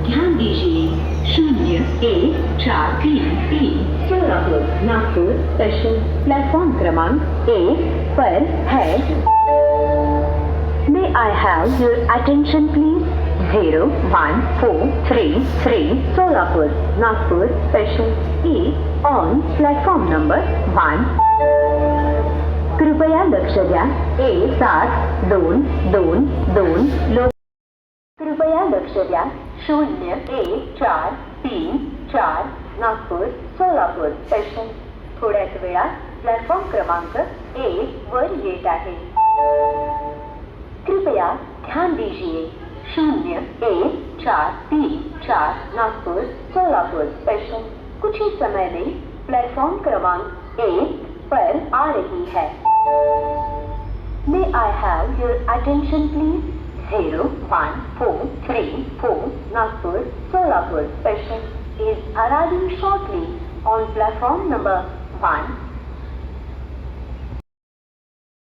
ध्यान दीजिए 0143 Solapur Nagpur special platform क्रमांक 1 पर है। May I have your attention please? 0143 Solapur Nagpur Special is on platform number 1. कृपया लक्ष द्या 1722 लोक कृपया लक्ष द्या 0143 नागपूर सोलापूर स्पेशल थोड्याच वेळात प्लॅटफॉर्म क्रमांक 1 वर येत आहे। कृपया ध्यान दीजिए 0143 नागपुर सोलापुर स्पेशल कुछ ही समय में प्लेटफॉर्म क्रमांक 1 पर आ रही है। May I have your attention please? 0144 Nagpur Solapur special is arriving shortly on platform number 1.